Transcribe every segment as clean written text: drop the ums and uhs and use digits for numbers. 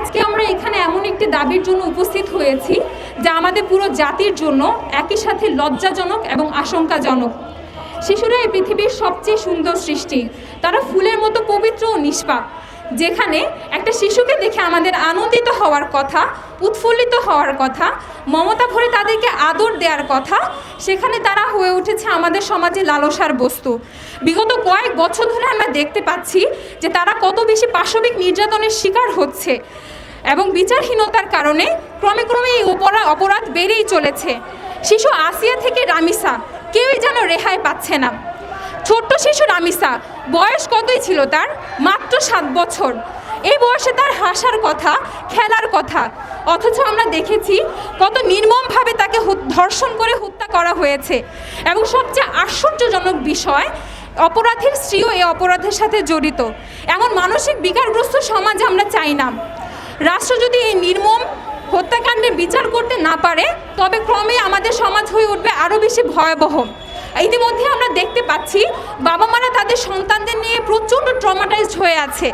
আজকে আমরা এখানে এমন একটি দাবির জন্য উপস্থিত হয়েছি যা আমাদের পুরো জাতির জন্য একই সাথে লজ্জাজনক এবং আশঙ্কাজনক। শিশুরা এই পৃথিবীর সবচেয়ে সুন্দর সৃষ্টি। তারা ফুলের মতো পবিত্র ও নিষ্পাপ। যেখানে একটা শিশুকে দেখে আমাদের আনন্দিত হওয়ার কথা, উৎফুল্লিত হওয়ার কথা, মমতা ভরে তাদেরকে আদর দেওয়ার কথা, সেখানে তারা হয়ে উঠেছে আমাদের সমাজে লালসার বস্তু। বিগত কয়েক বছর ধরে আমরা দেখতে পাচ্ছি যে তারা কত বেশি পাশবিক নির্যাতনের শিকার হচ্ছে এবং বিচারহীনতার কারণে ক্রমে ক্রমে এই অপরাধ বেড়েই চলেছে। শিশু আসিয়া থেকে রামিসা কেউই যেন রেহাই পাচ্ছে না। ছোট্ট শিশু রামিসা, বয়স কতই ছিল তার? মাত্র 7 বছর। এই বয়সে তার হাসার কথা, খেলার কথা, অথচ আমরা দেখেছি কত নির্মমভাবে তাকে ধর্ষণ করে হত্যা করা হয়েছে। এবং সবচেয়ে আশ্চর্যজনক বিষয়, অপরাধীর স্ত্রীও এই অপরাধের সাথে জড়িত। এমন মানসিক বিকারগ্রস্ত সমাজ আমরা চাই না। রাষ্ট্র যদি এই নির্মম হত্যাকাণ্ডের বিচার করতে না পারে, তবে ক্রমে আমাদের সমাজ হয়ে উঠবে আরও বেশি ভয়াবহ। ইতিমধ্যে আমরা দেখতে পাচ্ছি বাবা মারা তাদের সন্তানদের নিয়ে প্রচণ্ড ট্রমাটাইজড হয়ে আছে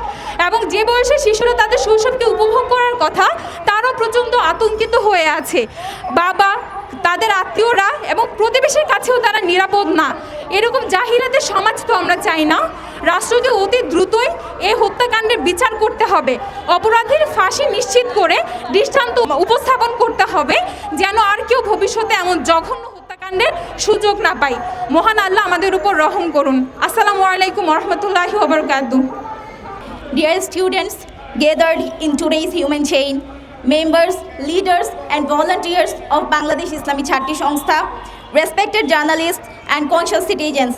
এবং যে বয়সে শিশুরা তাদের শৈশবকে উপভোগ করার কথা তারও প্রচণ্ড আতঙ্কিত হয়ে আছে। বাবা, তাদের আত্মীয়রা এবং প্রতিবেশীর কাছেও তারা নিরাপদ না। এরকম জাহিরাতের সমাজ তো আমরা চাই না। রাষ্ট্রকে অতি দ্রুতই এই হত্যাকাণ্ডের বিচার করতে হবে। অপরাধীর ফাঁসি নিশ্চিত করে দৃষ্টান্ত উপস্থাপন করতে হবে, যেন আর কেউ ভবিষ্যতে এমন জঘন্য হত্যাকাণ্ডের সুযোগ না পাই। মহান আল্লাহ আমাদের উপর রহম করুন। আসসালামু আলাইকুম ওয়া রাহমাতুল্লাহি ওয়া বারাকাতুহু। Dear students gathered in today's human chain, members, leaders and volunteers of Bangladesh Islami Chhatri Songstha, respected journalists and conscious citizens,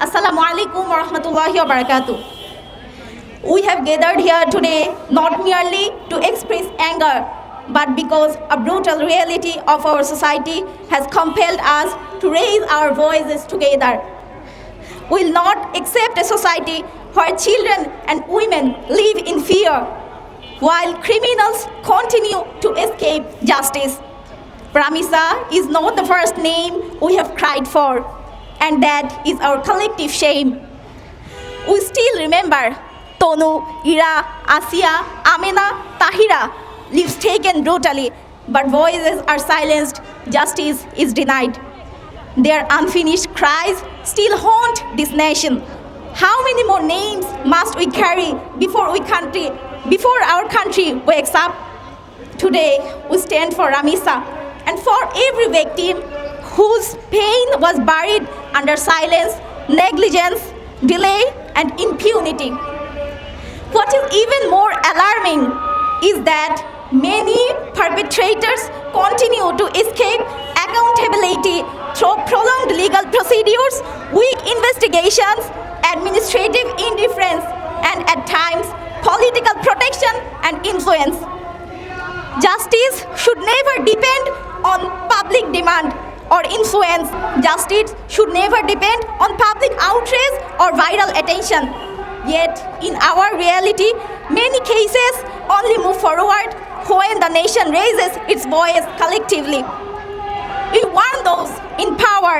Assalamu alaikum wa rahmatullahi wa barakatuh. We have gathered here today not merely to express anger, but because a brutal reality of our society has compelled us to raise our voices together. We will not accept a society where children and women live in fear, while criminals continue to escape justice. Ramisa is not the first name we have cried for, and that is our collective shame. We still remember Tonu, Ira, Asia, Amina, Tahira, lives taken brutally, but voices are silenced, justice is denied. Their unfinished cries still haunt this nation. How many more names must we carry before our country wakes up? Today, we stand for Ramisa and for every victim whose pain was buried under silence, negligence, delay, and impunity. What is even more alarming is that many perpetrators continue to escape accountability through prolonged legal procedures, weak investigations, administrative indifference, and at times political protection and influence. Justice should never depend on public demand or influence. Justice should never depend on public outrage or viral attention. Yet, in our reality, many cases only move forward when the nation raises its voice collectively. We warn those in power.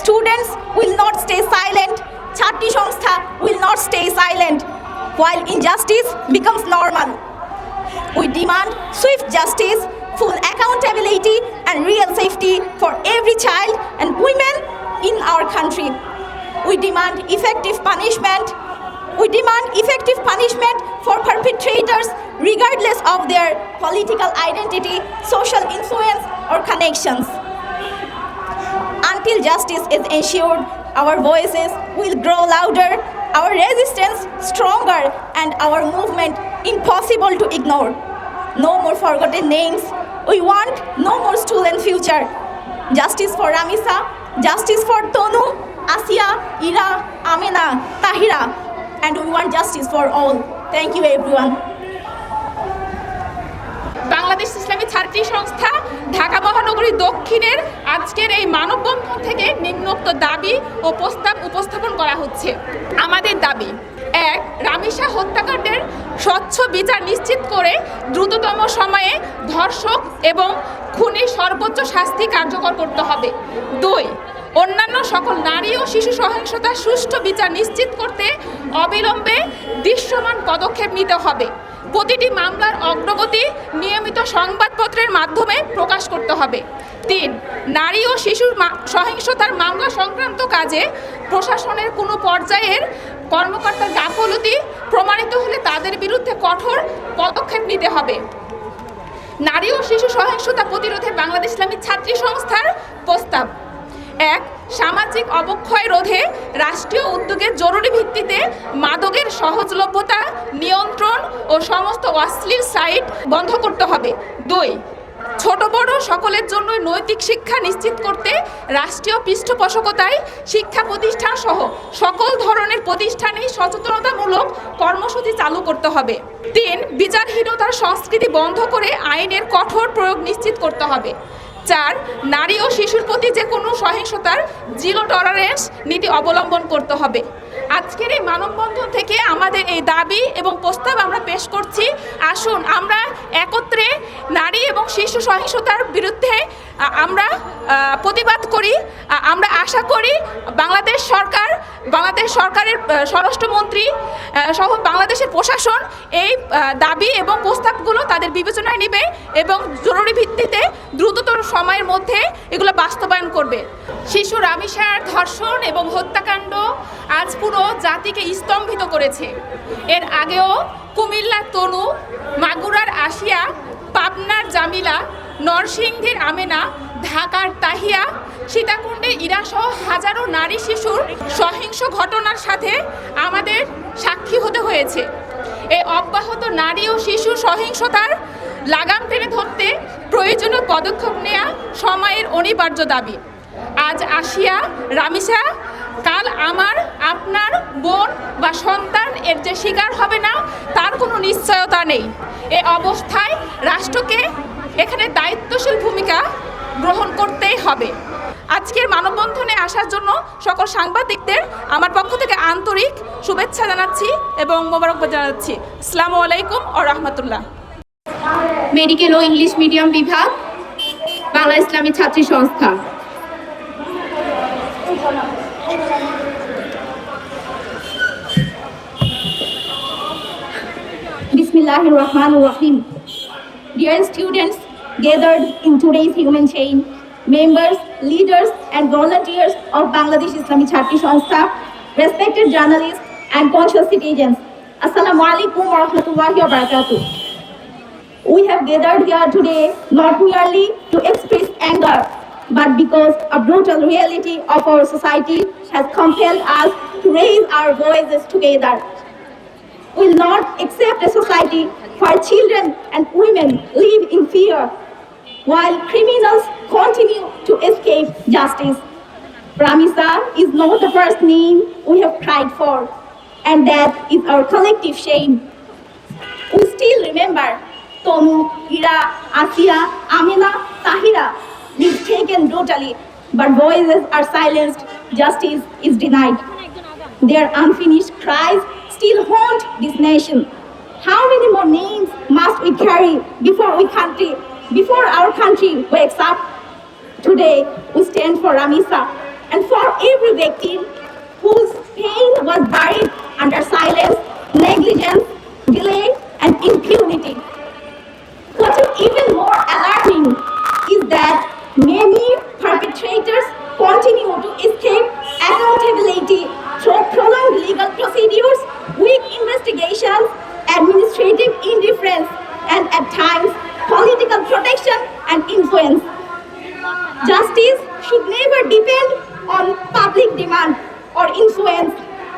Students will not stay silent. Chhatri Songstha will not stay silent while injustice becomes normal. We demand swift justice, full accountability and real safety for every child and women in our country. We demand effective punishment. We demand effective punishment for perpetrators regardless of their political identity, social influence or connections. Until justice is ensured, our voices will grow louder, our resistance stronger, and our movement impossible to ignore. No more forgotten names. We want no more stolen future. Justice for Ramisa, justice for Tonu, Asia, Ira, Amina, Tahira, and we want justice for all. Thank you everyone. Bangladesh ইসলামী ছাত্রী সংস্থা ঢাকা মহানগরী দক্ষিণের আজকের এই মানববন্ধন থেকে নিম্নোক্ত দাবি ও প্রস্তাব উপস্থাপন করা হচ্ছে। আমাদের দাবি: 1. রামিসা হত্যাকাণ্ডের স্বচ্ছ বিচার নিশ্চিত করে দ্রুততম সময়ে ধর্ষক এবং খুনির সর্বোচ্চ শাস্তি কার্যকর করতে হবে। 2. অন্যান্য সকল নারী ও শিশু সহিংসতার সুষ্ঠু বিচার নিশ্চিত করতে অবিলম্বে দৃশ্যমান পদক্ষেপ নিতে হবে। প্রতিটি মামলার অগ্রগতি সংবাদপত্রের মাধ্যমে প্রকাশ করতে হবে। 3, নারী ও শিশুর সহিংসতার মামলা সংক্রান্ত কাজে প্রশাসনের কোনো পর্যায়ের কর্মকর্তার গাফলতি প্রমাণিত হলে তাদের বিরুদ্ধে কঠোর পদক্ষেপ নিতে হবে। নারী ও শিশু সহিংসতা প্রতিরোধে বাংলাদেশ ইসলামী ছাত্রী সংস্থার প্রস্তাব। 1, সামাজিক অবক্ষয় রোধে রাষ্ট্রীয় উদ্যোগের জরুরি ভিত্তিতে মাদকের সহজলভ্যতা নিয়ন্ত্রণ ও সমস্ত অশ্লীল সাইট বন্ধ করতে হবে। 2, ছোট বড় সকলের জন্য নৈতিক শিক্ষা নিশ্চিত করতে রাষ্ট্রীয় পৃষ্ঠপোষকতায় শিক্ষা প্রতিষ্ঠান সহ সকল ধরনের প্রতিষ্ঠানেই সচেতনতামূলক কর্মসূচি চালু করতে হবে। 3, বিচারহীনতার সংস্কৃতি বন্ধ করে আইনের কঠোর প্রয়োগ নিশ্চিত করতে হবে। 4, নারী ও শিশুর প্রতি যে কোনো সহিংসতার জিরো টলারেন্স নীতি অবলম্বন করতে হবে। আজকের এই মানববন্ধন থেকে আমাদের এই দাবি এবং প্রস্তাব আমরা পেশ করছি। আসুন আমরা একত্রে নারী এবং শিশু সহিংসতার বিরুদ্ধে আমরা প্রতিবাদ করি। আমরা আশা করি বাংলাদেশ সরকারের স্বরাষ্ট্রমন্ত্রী সহ বাংলাদেশের প্রশাসন এই দাবি এবং প্রস্তাবগুলো তাদের বিবেচনায় নেবে এবং জরুরি ভিত্তিতে দ্রুততর সময়ের মধ্যে এগুলো বাস্তবায়ন করবে। শিশু রামিসার ধর্ষণ এবং হত্যাকাণ্ড আজ পুরো জাতিকে স্তম্ভিত করেছে। এর আগেও কুমিল্লার তনু, মাগুরার আসিয়া, পাবনার জামিলা, নরসিংদীর আমেনা, ঢাকার তাহিয়া, সীতাকুণ্ডের ইরাসহ হাজারো নারী শিশুর সহিংস ঘটনার সাথে আমাদের সাক্ষী হতে হয়েছে। এই অব্যাহত নারী ও শিশু সহিংসতার লাগাম টেনে ধরতে প্রয়োজনীয় পদক্ষেপ নেওয়া সময়ের অনিবার্য দাবি। আজ আসিয়া, রামিসা, কাল আমার, আপনার বোন বা সন্তান এর যে শিকার হবে না তার কোনো নিশ্চয়তা নেই। এ অবস্থায় রাষ্ট্রকে এখানে দায়িত্বশীল ভূমিকা গ্রহণ করতেই হবে। আজকের মানববন্ধনে আসার জন্য সকল সাংবাদিকদের আমার পক্ষ থেকে আন্তরিক শুভেচ্ছা জানাচ্ছি এবং মোবারকবাদ জানাচ্ছি। আসসালামু আলাইকুম ও রহমতুল্লাহ। মেডিকেল ও ইংলিশ মিডিয়াম বিভাগ, বাংলা ইসলামী ছাত্রী সংস্থা। Bismillahir Rahmanir Rahim. Dear students gathered in today's human chain, members, leaders and volunteers of Bangladesh Islami Chhatri সংস্থা, respected journalists and conscious citizens, Assalamu alaikum wa rahmatullahi wa barakatuh. We have gathered here today not merely to express anger, but because a brutal reality of our society has compelled us to raise our voices together. We will not accept a society where children and women live in fear, while criminals continue to escape justice. Ramisa is not the first name we have cried for, and that is our collective shame. We still remember Tonu, Ira, Asia, Amina, Tahira lives taken brutally, but voices are silenced, justice is denied. Their unfinished cries still haunt this nation. How many more names must we carry before our country wakes up? Today we stand for Ramisa and for every victim whose pain was buried under silence, negligence, delay and impunity. What is even more alarming is that many perpetrators continue to escape accountability through prolonged legal procedures, weak investigations, administrative indifference, and at times political protection and influence. Justice should never depend on public demand or influence,